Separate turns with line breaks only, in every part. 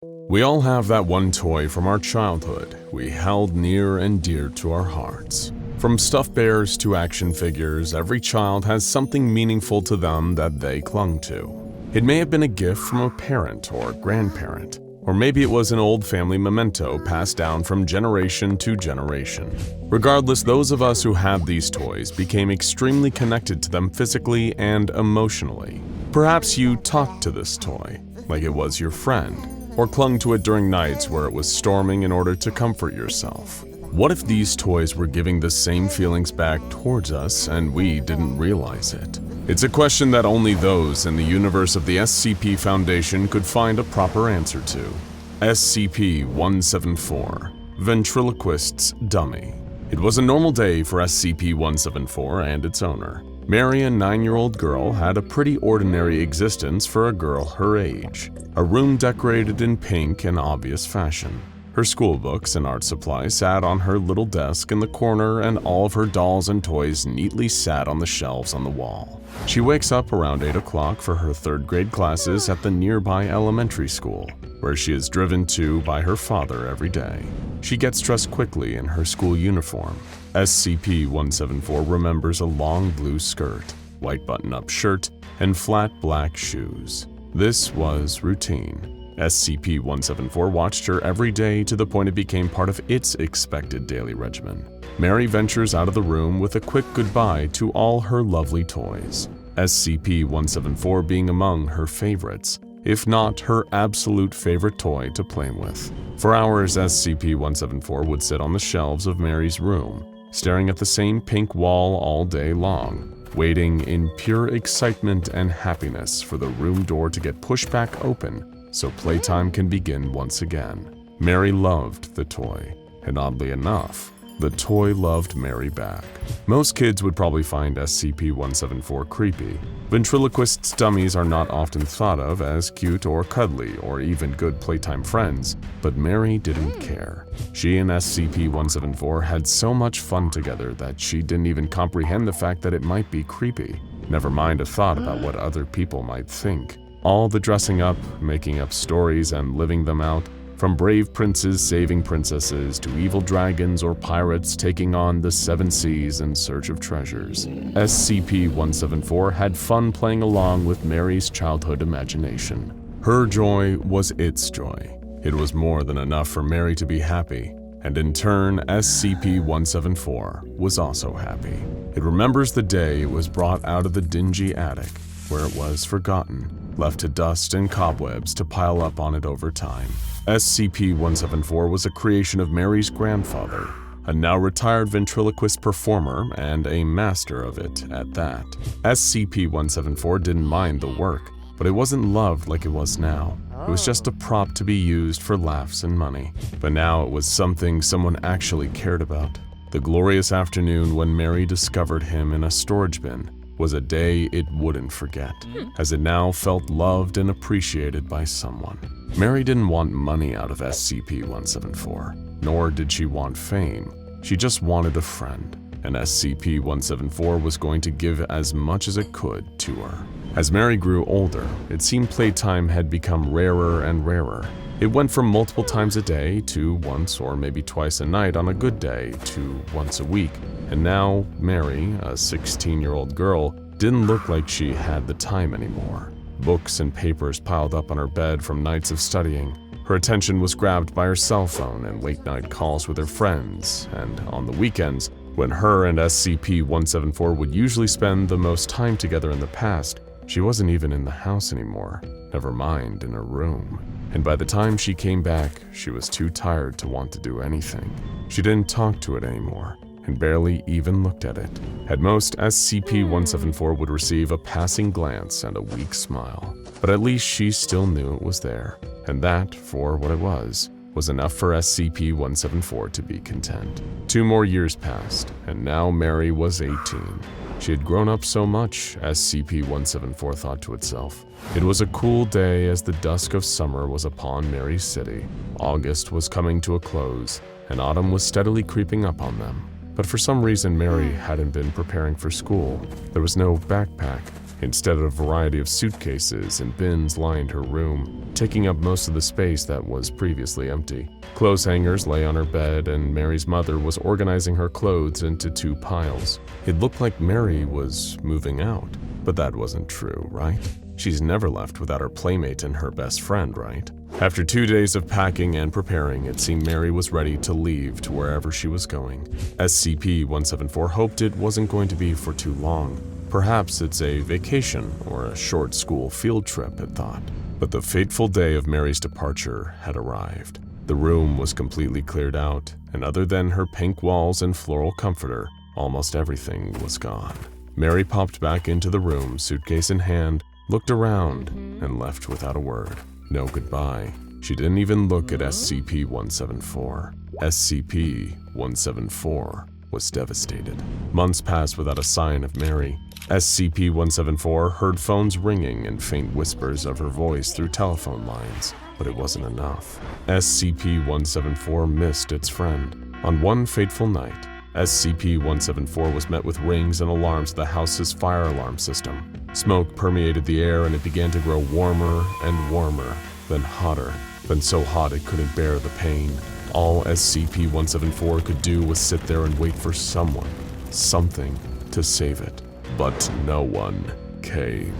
We all have that one toy from our childhood we held near and dear to our hearts. From stuffed bears to action figures, every child has something meaningful to them that they clung to. It may have been a gift from a parent or grandparent, or maybe it was an old family memento passed down from generation to generation. Regardless, those of us who had these toys became extremely connected to them physically and emotionally. Perhaps you talked to this toy like it was your friend, or clung to it during nights where it was storming in order to comfort yourself. What if these toys were giving the same feelings back towards us and we didn't realize it? It's a question that only those in the universe of the SCP Foundation could find a proper answer to. SCP-174, Ventriloquist's Dummy. It was a normal day for SCP-174 and its owner. Mary, a 9-year-old girl, had a pretty ordinary existence for a girl her age. A room decorated in pink in obvious fashion. Her school books and art supplies sat on her little desk in the corner, and all of her dolls and toys neatly sat on the shelves on the wall. She wakes up around 8 o'clock for her 3rd grade classes at the nearby elementary school, where she is driven to by her father every day. She gets dressed quickly in her school uniform. SCP-174 remembers a long blue skirt, white button-up shirt, and flat black shoes. This was routine. SCP-174 watched her every day to the point it became part of its expected daily regimen. Mary ventures out of the room with a quick goodbye to all her lovely toys, SCP-174 being among her favorites, if not her absolute favorite toy to play with. For hours, SCP-174 would sit on the shelves of Mary's room, staring at the same pink wall all day long, waiting in pure excitement and happiness for the room door to get pushed back open so playtime can begin once again. Mary loved the toy, and oddly enough, the toy loved Mary back. Most kids would probably find SCP-174 creepy. Ventriloquist's dummies are not often thought of as cute or cuddly or even good playtime friends, but Mary didn't care. She and SCP-174 had so much fun together that she didn't even comprehend the fact that it might be creepy, never mind a thought about what other people might think. All the dressing up, making up stories, and living them out, from brave princes saving princesses to evil dragons or pirates taking on the 7 seas in search of treasures. SCP-174 had fun playing along with Mary's childhood imagination. Her joy was its joy. It was more than enough for Mary to be happy, and in turn, SCP-174 was also happy. It remembers the day it was brought out of the dingy attic, where it was forgotten, left to dust and cobwebs to pile up on it over time. SCP-174 was a creation of Mary's grandfather, a now retired ventriloquist performer and a master of it at that. SCP-174 didn't mind the work, but it wasn't loved like it was now. It was just a prop to be used for laughs and money. But now it was something someone actually cared about. The glorious afternoon when Mary discovered him in a storage bin was a day it wouldn't forget, as it now felt loved and appreciated by someone. Mary didn't want money out of SCP-174, nor did she want fame. She just wanted a friend, and SCP-174 was going to give as much as it could to her. As Mary grew older, it seemed playtime had become rarer and rarer. It went from multiple times a day to once or maybe twice a night on a good day to once a week. And now, Mary, a 16-year-old girl, didn't look like she had the time anymore. Books and papers piled up on her bed from nights of studying. Her attention was grabbed by her cell phone and late-night calls with her friends, and on the weekends, when her and SCP-174 would usually spend the most time together in the past, she wasn't even in the house anymore, never mind in her room. And by the time she came back, she was too tired to want to do anything. She didn't talk to it anymore, and barely even looked at it. At most, SCP-174 would receive a passing glance and a weak smile. But at least she still knew it was there, and that, for what it was enough for SCP-174 to be content. 2 more years passed, and now Mary was 18. She had grown up so much, SCP-174 thought to itself. It was a cool day as the dusk of summer was upon Mary's city. August was coming to a close, and autumn was steadily creeping up on them. But for some reason, Mary hadn't been preparing for school. There was no backpack, Instead, a variety of suitcases and bins lined her room, taking up most of the space that was previously empty. Clothes hangers lay on her bed, and Mary's mother was organizing her clothes into 2 piles. It looked like Mary was moving out, but that wasn't true, right? She's never left without her playmate and her best friend, right? After 2 days of packing and preparing, it seemed Mary was ready to leave to wherever she was going. SCP-174 hoped it wasn't going to be for too long. Perhaps it's a vacation or a short school field trip, it thought. But the fateful day of Mary's departure had arrived. The room was completely cleared out, and other than her pink walls and floral comforter, almost everything was gone. Mary popped back into the room, suitcase in hand, looked around, and left without a word. No goodbye. She didn't even look at SCP-174. SCP-174 was devastated. Months passed without a sign of Mary. SCP-174 heard phones ringing and faint whispers of her voice through telephone lines, but it wasn't enough. SCP-174 missed its friend. On one fateful night, SCP-174 was met with rings and alarms to the house's fire alarm system. Smoke permeated the air and it began to grow warmer and warmer, then hotter, then so hot it couldn't bear the pain. All SCP-174 could do was sit there and wait for someone, something, to save it. But no one came.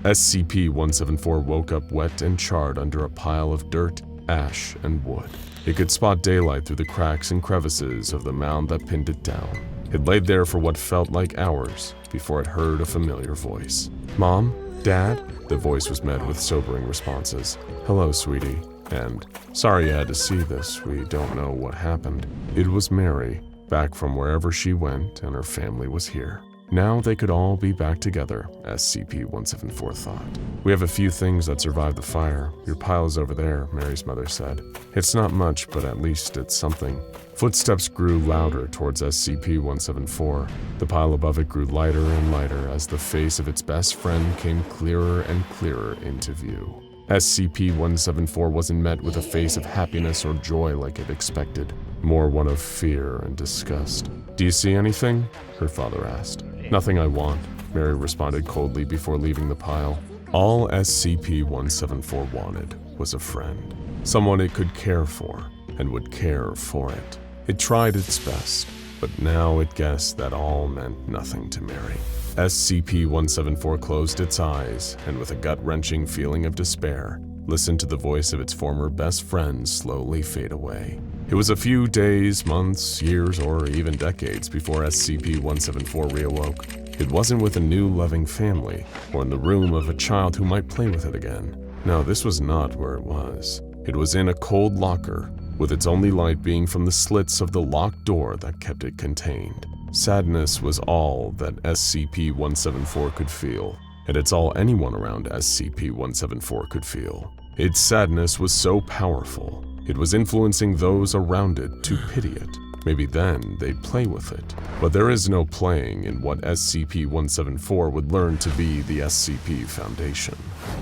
SCP-174 woke up wet and charred under a pile of dirt, ash, and wood. It could spot daylight through the cracks and crevices of the mound that pinned it down. It laid there for what felt like hours before it heard a familiar voice. "Mom? Dad?" The voice was met with sobering responses. "Hello, sweetie," and "Sorry you had to see this, we don't know what happened." It was Mary, back from wherever she went, and her family was here. Now they could all be back together, SCP-174 thought. "We have a few things that survived the fire. Your pile is over there," Mary's mother said. "It's not much, but at least it's something." Footsteps grew louder towards SCP-174. The pile above it grew lighter and lighter as the face of its best friend came clearer and clearer into view. SCP-174 wasn't met with a face of happiness or joy like it expected, more one of fear and disgust. "Do you see anything?" her father asked. "Nothing I want," Mary responded coldly before leaving the pile. All SCP-174 wanted was a friend, someone it could care for and would care for it. It tried its best, but now it guessed that all meant nothing to Mary. SCP-174 closed its eyes and, with a gut-wrenching feeling of despair, listened to the voice of its former best friend slowly fade away. It was a few days, months, years, or even decades before SCP-174 reawoke. It wasn't with a new loving family or in the room of a child who might play with it again. No, this was not where it was. It was in a cold locker, with its only light being from the slits of the locked door that kept it contained. Sadness was all that SCP-174 could feel, and it's all anyone around SCP-174 could feel. Its sadness was so powerful, it was influencing those around it to pity it. Maybe then they'd play with it. But there is no playing in what SCP-174 would learn to be the SCP Foundation.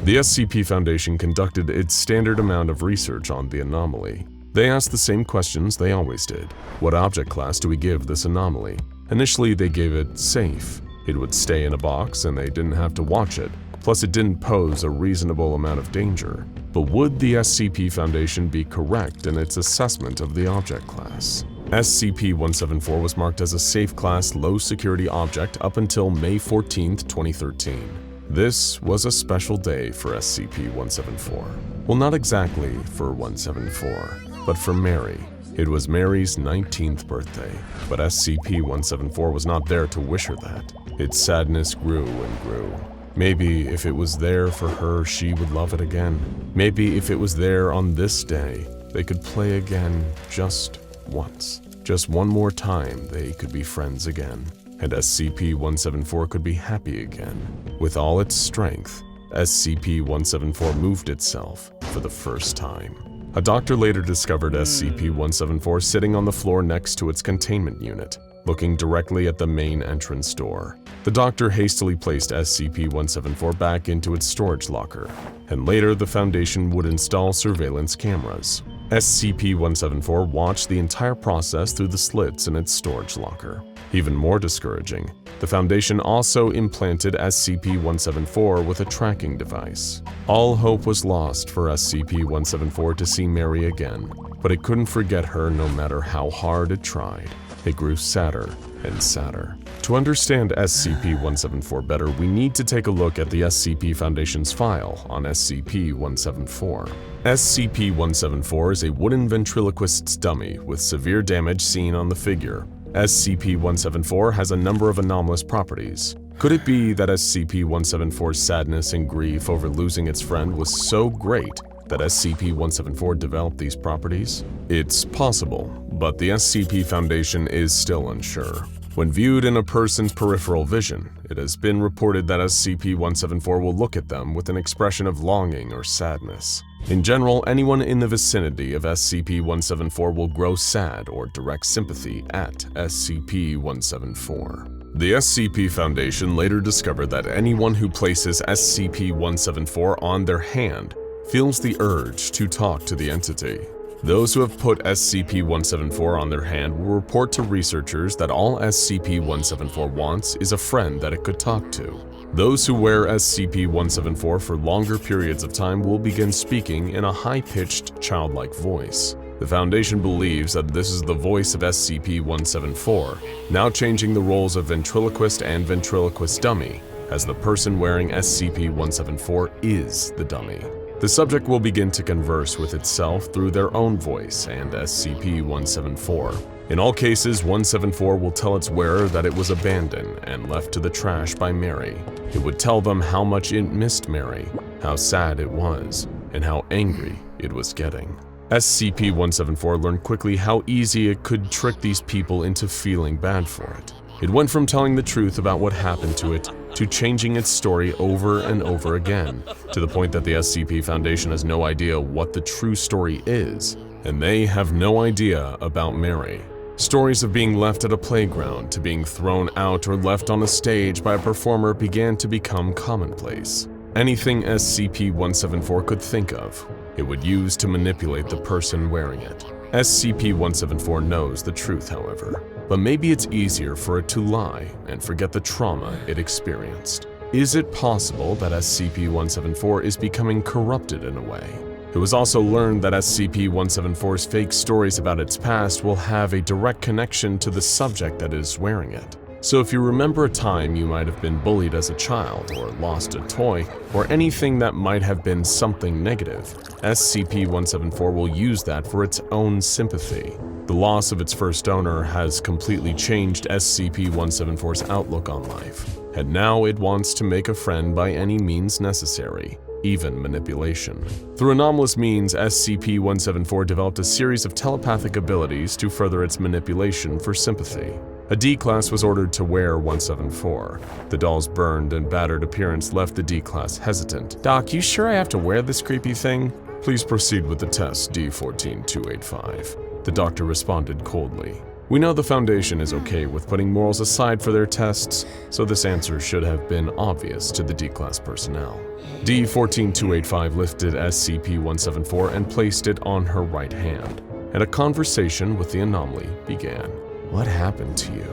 The SCP Foundation conducted its standard amount of research on the anomaly. They asked the same questions they always did. What object class do we give this anomaly? Initially, they gave it safe. It would stay in a box and they didn't have to watch it. Plus, it didn't pose a reasonable amount of danger. But would the SCP Foundation be correct in its assessment of the object class? SCP-174 was marked as a safe class low security object up until May 14, 2013. This was a special day for SCP-174. Well, not exactly for 174, but for Mary. It was Mary's 19th birthday, but SCP-174 was not there to wish her that. Its sadness grew and grew. Maybe if it was there for her, she would love it again. Maybe if it was there on this day, they could play again just once. Just one more time, they could be friends again. And SCP-174 could be happy again. With all its strength, SCP-174 moved itself for the first time. A doctor later discovered SCP-174 sitting on the floor next to its containment unit, looking directly at the main entrance door. The doctor hastily placed SCP-174 back into its storage locker, and later the Foundation would install surveillance cameras. SCP-174 watched the entire process through the slits in its storage locker. Even more discouraging, the Foundation also implanted SCP-174 with a tracking device. All hope was lost for SCP-174 to see Mary again, but it couldn't forget her no matter how hard it tried. It grew sadder and sadder. To understand SCP-174 better, we need to take a look at the SCP Foundation's file on SCP-174. SCP-174 is a wooden ventriloquist's dummy with severe damage seen on the figure. SCP-174 has a number of anomalous properties. Could it be that SCP-174's sadness and grief over losing its friend was so great that SCP-174 developed these properties? It's possible, but the SCP Foundation is still unsure. When viewed in a person's peripheral vision, it has been reported that SCP-174 will look at them with an expression of longing or sadness. In general, anyone in the vicinity of SCP-174 will grow sad or direct sympathy at SCP-174. The SCP Foundation later discovered that anyone who places SCP-174 on their hand feels the urge to talk to the entity. Those who have put SCP-174 on their hand will report to researchers that all SCP-174 wants is a friend that it could talk to. Those who wear SCP-174 for longer periods of time will begin speaking in a high-pitched, childlike voice. The Foundation believes that this is the voice of SCP-174, now changing the roles of ventriloquist and ventriloquist dummy, as the person wearing SCP-174 is the dummy. The subject will begin to converse with itself through their own voice and SCP-174. In all cases, 174 will tell its wearer that it was abandoned and left to the trash by Mary. It would tell them how much it missed Mary, how sad it was, and how angry it was getting. SCP-174 learned quickly how easy it could trick these people into feeling bad for it. It went from telling the truth about what happened to it to changing its story over and over again, to the point that the SCP Foundation has no idea what the true story is, and they have no idea about Mary. Stories of being left at a playground to being thrown out or left on a stage by a performer began to become commonplace. Anything SCP-174 could think of, it would use to manipulate the person wearing it. SCP-174 knows the truth, however, but maybe it's easier for it to lie and forget the trauma it experienced. Is it possible that SCP-174 is becoming corrupted in a way? It was also learned that SCP-174's fake stories about its past will have a direct connection to the subject that is wearing it. So if you remember a time you might have been bullied as a child, or lost a toy, or anything that might have been something negative, SCP-174 will use that for its own sympathy. The loss of its first owner has completely changed SCP-174's outlook on life, and now it wants to make a friend by any means necessary, even manipulation. Through anomalous means, SCP-174 developed a series of telepathic abilities to further its manipulation for sympathy. A D-Class was ordered to wear 174. The doll's burned and battered appearance left the D-Class hesitant. "Doc, you sure I have to wear this creepy thing?" "Please proceed with the test, D-14285. The doctor responded coldly. We know the Foundation is okay with putting morals aside for their tests, so this answer should have been obvious to the D-Class personnel. D-14285 lifted SCP-174 and placed it on her right hand, and a conversation with the anomaly began. "What happened to you?"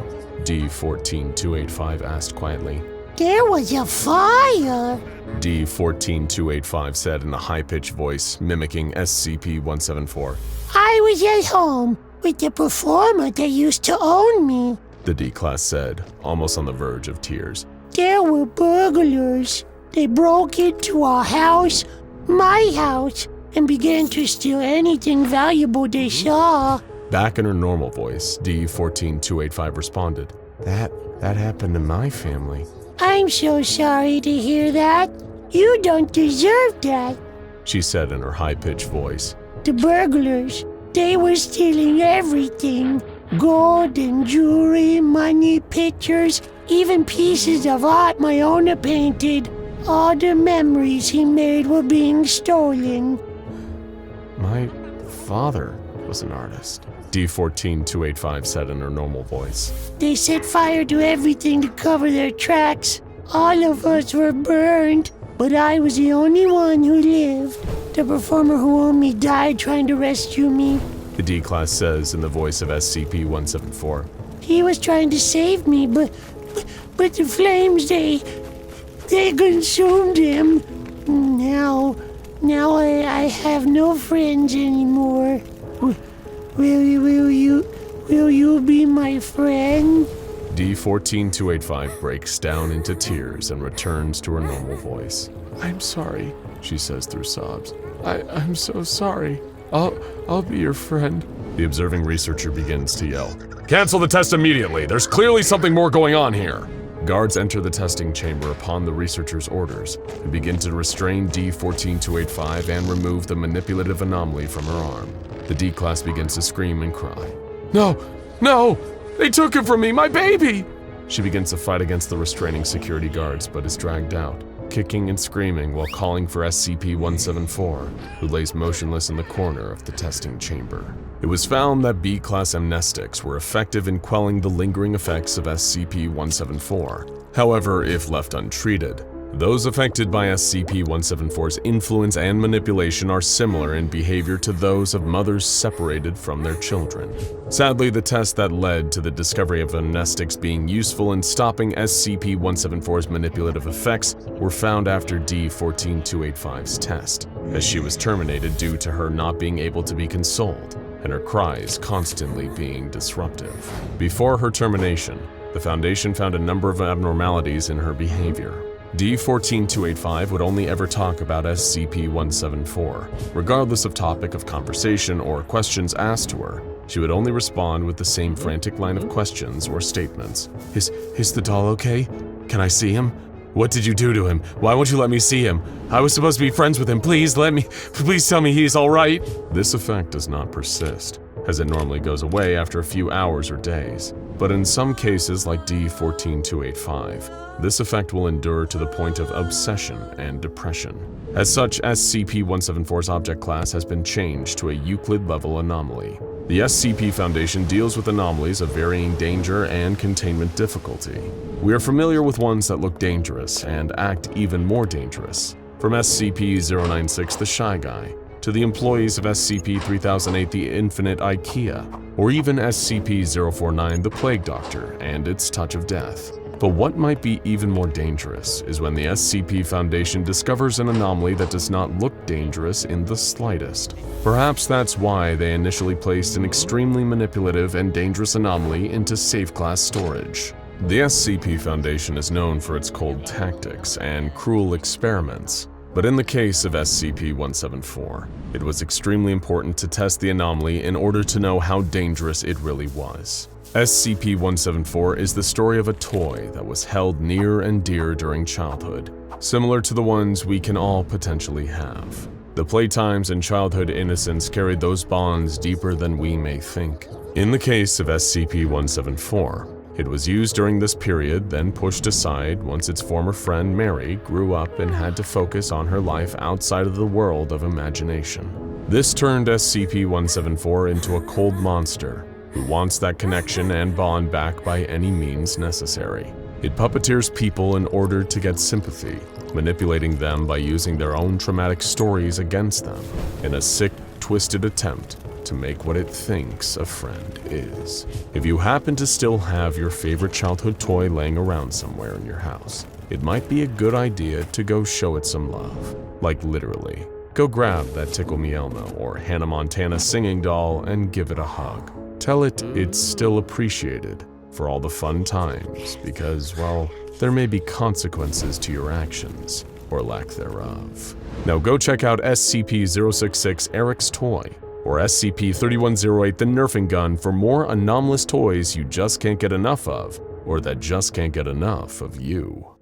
D-14285 asked quietly.
"There was a fire,"
D-14285 said in a high-pitched voice, mimicking SCP-174.
"I was at home with the performer that used to own me.
The D-Class said, almost on the verge of tears.
"There were burglars. They broke into our house, my house, and began to steal anything valuable they saw."
Back in her normal voice, D-14285 responded, That happened to my family."
"I'm so sorry to hear that. You don't deserve that,"
she said in her high-pitched voice.
"The burglars, they were stealing everything. Gold and jewelry, money, pictures, even pieces of art my owner painted. All the memories he made were being stolen."
"My father was an artist," D-14285 said in her normal voice.
"They set fire to everything to cover their tracks. All of us were burned. but I was the only one who lived. The performer who owned me died trying to rescue me.
The D-Class says in the voice of SCP-174.
He was trying to save me, but the flames, they consumed him. Now I have no friends anymore. Will you be my friend?
D-14285 breaks down into tears and returns to her normal voice. I'm sorry, she says through sobs. I'm so sorry. I'll be your friend. The observing researcher begins to yell. Cancel the test immediately! There's clearly something more going on here! Guards enter the testing chamber upon the researcher's orders and begin to restrain D-14285 and remove the manipulative anomaly from her arm. The D-Class begins to scream and cry. No! They took him from me, my baby! She begins to fight against the restraining security guards but is dragged out, kicking and screaming while calling for SCP-174, who lays motionless in the corner of the testing chamber. It was found that B-Class amnestics were effective in quelling the lingering effects of SCP-174. However, if left untreated, those affected by SCP-174's influence and manipulation are similar in behavior to those of mothers separated from their children. Sadly, the test that led to the discovery of amnestics being useful in stopping SCP-174's manipulative effects were found after D-14285's test, as she was terminated due to her not being able to be consoled and her cries constantly being disruptive. Before her termination, the Foundation found a number of abnormalities in her behavior. D-14285 would only ever talk about SCP-174. Regardless of topic of conversation or questions asked to her, she would only respond with the same frantic line of questions or statements. Is the doll okay? Can I see him? What did you do to him? Why won't you let me see him? I was supposed to be friends with him. Please tell me he's all right. This effect does not persist, as it normally goes away after a few hours or days. But in some cases, like D-14285, this effect will endure to the point of obsession and depression. As such, SCP-174's object class has been changed to a Euclid-level anomaly. The SCP Foundation deals with anomalies of varying danger and containment difficulty. We are familiar with ones that look dangerous and act even more dangerous, from SCP-096 the Shy Guy, to the employees of SCP-3008 the Infinite IKEA, or even SCP-049 the Plague Doctor and its Touch of Death. But what might be even more dangerous is when the SCP Foundation discovers an anomaly that does not look dangerous in the slightest. Perhaps that's why they initially placed an extremely manipulative and dangerous anomaly into safe class storage. The SCP Foundation is known for its cold tactics and cruel experiments. But in the case of SCP-174, it was extremely important to test the anomaly in order to know how dangerous it really was. SCP-174 is the story of a toy that was held near and dear during childhood, similar to the ones we can all potentially have. The playtimes and childhood innocence carried those bonds deeper than we may think. In the case of SCP-174, it was used during this period, then pushed aside once its former friend Mary grew up and had to focus on her life outside of the world of imagination. This turned SCP-174 into a cold monster who wants that connection and bond back by any means necessary. It puppeteers people in order to get sympathy, manipulating them by using their own traumatic stories against them in a sick, twisted attempt to make what it thinks a friend is. If you happen to still have your favorite childhood toy laying around somewhere in your house, it might be a good idea to go show it some love. Like literally. Go grab that Tickle Me Elmo or Hannah Montana singing doll and give it a hug. Tell it it's still appreciated for all the fun times because, well, there may be consequences to your actions or lack thereof. Now go check out SCP-066 Eric's Toy or SCP-3108 the Nerfing Gun for more anomalous toys you just can't get enough of or that just can't get enough of you.